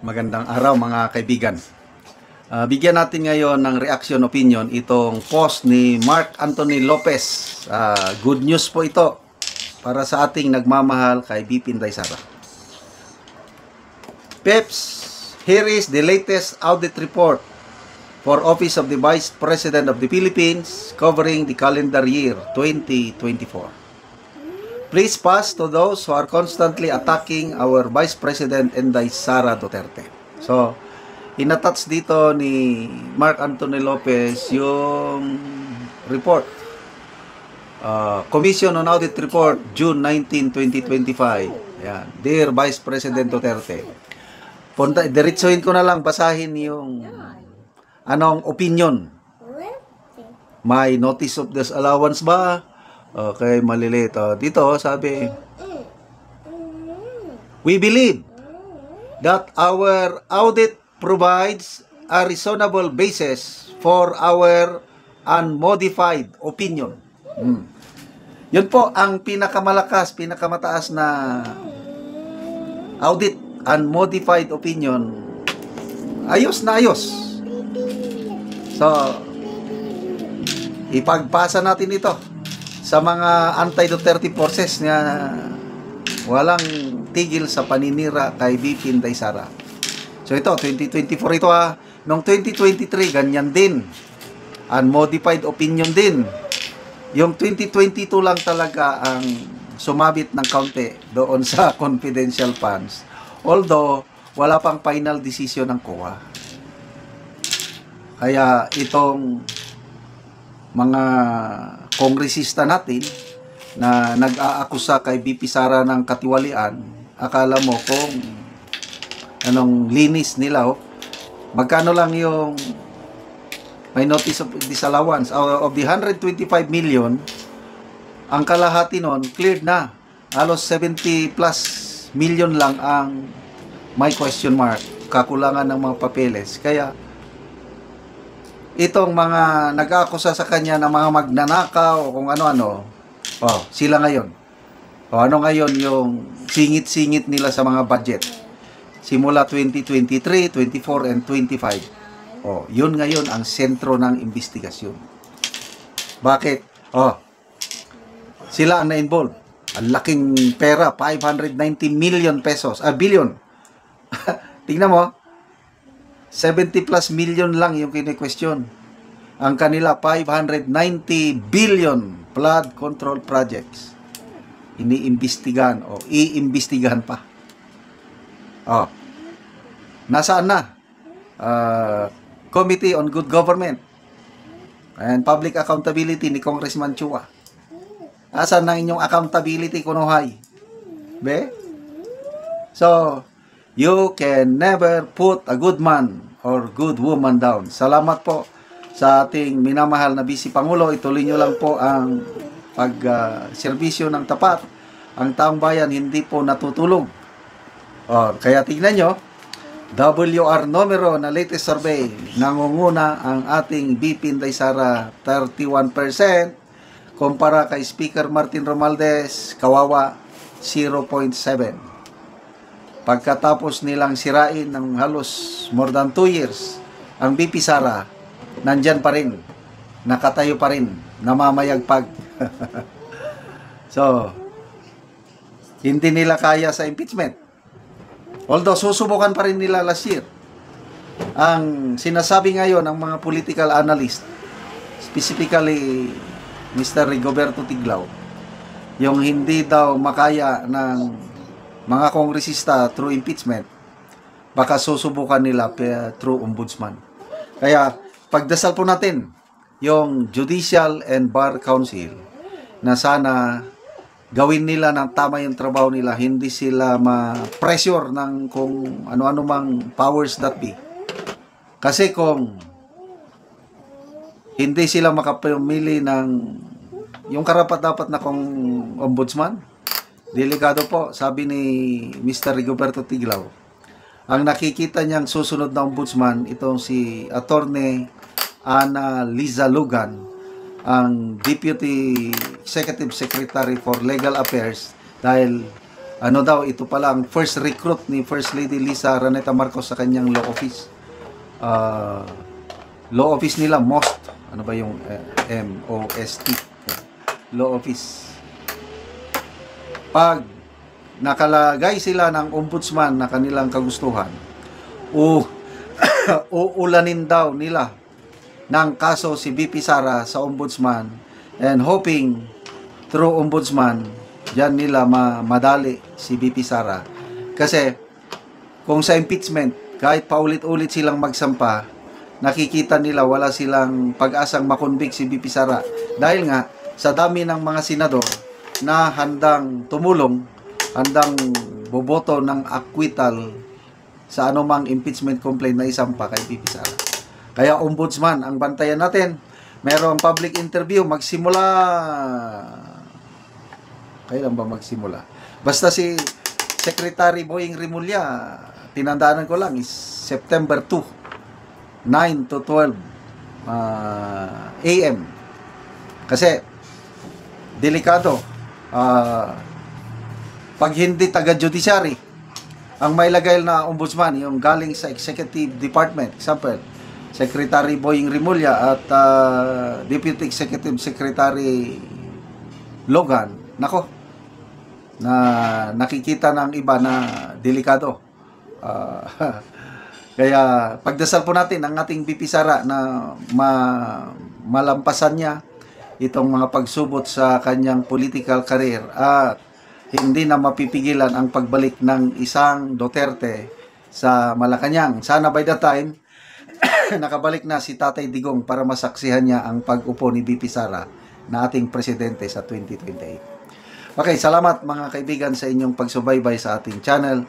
Magandang araw mga kaibigan. Bigyan natin ngayon ng reaction opinion itong post ni Mark Anthony Lopez. Good news po ito para sa ating nagmamahal kay BP Inday Sara. Peps, here is the latest audit report for Office of the Vice President of the Philippines covering the calendar year 2024. Please pass to those who are constantly attacking our Vice President Inday Sara Duterte. So, inattach dito ni Mark Anthony Lopez yung report. Commission on Audit Report, June 19, 2025. Yan. Dear Vice President Duterte. Diretsuhin ko na lang, basahin yung anong opinion. May notice of disallowance ba? Okay, maliliit. Dito, sabi, we believe that our audit provides a reasonable basis for our unmodified opinion. Yun po ang pinakamataas na audit, unmodified opinion. Ayos na ayos. So, ipagpasa natin ito sa mga anti-Duterte forces na walang tigil sa paninira kay BP Inday Sara. So ito, 2024 ito Noong 2023, ganyan din. Unmodified opinion din. Yung 2022 lang talaga ang sumabit ng kaunti doon sa confidential funds. Although, wala pang final decision ng COA. Kaya itong mga kongresista natin na nag-aakusa kay BP Sara ng katiwalian, akala mo kung anong linis nila. Magkano lang yung may notice of disallowance of the 125 million, ang kalahati nun cleared na. Halos 70 plus million lang ang may question mark, kakulangan ng mga papeles. Kaya itong mga nag-aakusa sa kanya na mga magnanakaw o kung ano-ano, sila ngayon. Ano ngayon yung singit-singit nila sa mga budget? Simula 2023, 24, and 25. Yun ngayon ang sentro ng investigasyon. Bakit? Sila ang na-involve. Ang laking pera, 590 million pesos. Billion. Tingnan mo, 70 plus million lang yung kine-question. Ang kanila, 590 billion flood control projects. Iniimbestigahan o iimbestigahan pa. Nasaan na? Committee on Good Government and Public Accountability ni Congressman Chua. Asan na inyong accountability, kunuhay? So, you can never put a good man or good woman down. Salamat po sa ating minamahal na Vice Pangulo. Ituloy nyo lang po ang pag-serbisyo ng tapat. Ang taong bayan hindi po natutulog. Kaya tignan nyo, WR numero na latest survey, nangunguna ang ating BP Inday Sara 31%, kumpara kay Speaker Martin Romualdez, kawawa 0.7. Pagkatapos nilang sirain ng halos more than 2 years, ang BP Sara, nandyan pa rin, nakatayo pa rin, namamayagpag. So, hindi nila kaya sa impeachment. Although, susubukan pa rin nila last year. Ang sinasabi ngayon ng mga political analyst, specifically Mr. Rigoberto Tiglao, yung hindi daw makaya ng mga kongresista through impeachment, baka susubukan nila through ombudsman. Kaya, pagdasal po natin yung Judicial and Bar Council na sana gawin nila ng tama yung trabaho nila, hindi sila ma-pressure ng kung ano-ano mang powers that be. Kasi kung hindi sila makapamili ng yung karapat-dapat na kung ombudsman, delikado po, sabi ni Mr. Rigoberto Tiglao. Ang nakikita niyang susunod na ombudsman, itong si Attorney Ana Liza Lugan, ang Deputy Executive Secretary for Legal Affairs, dahil Ano daw, ito pala ang first recruit ni First Lady Lisa Araneta Marcos sa kanyang law office. Law office nila, MOST. Ano ba yung MOST? Law office. Pag nakalagay sila ng ombudsman na kanilang kagustuhan, uulanin daw nila ng kaso si VP Sara sa ombudsman, and hoping through ombudsman diyan nila madali si VP Sara. Kasi kung sa impeachment, kahit paulit-ulit silang magsampa, nakikita nila wala silang pag-asang makonvict si VP Sara dahil nga sa dami ng mga senador na handang tumulong, handang boboto ng acquittal sa anumang impeachment complaint na isampa kay VP Sara. Kaya ombudsman ang bantayan natin. Merong public interview, magsimula. Kailan ba magsimula? Basta si Secretary Boying Rimulya, tinandaanan ko lang, is September 2, 9 to 12 AM. Kasi, delikado. Pag hindi taga-judiciary, ang may lagay na ombudsman, yung galing sa executive department, example, Secretary Boying Rimulya at Deputy Executive Secretary Logan, nako, na nakikita ng iba na delikado. Kaya pagdasal po natin ang ating VP Sara na malampasan niya itong mga pagsubot sa kanyang political career at hindi na mapipigilan ang pagbalik ng isang Duterte sa Malacanang. Sana by the time nakabalik na si Tatay Digong para masaksihan niya ang pag-upo ni VP Sara na ating presidente sa 2028. Okay, salamat mga kaibigan sa inyong pagsubaybay sa ating channel.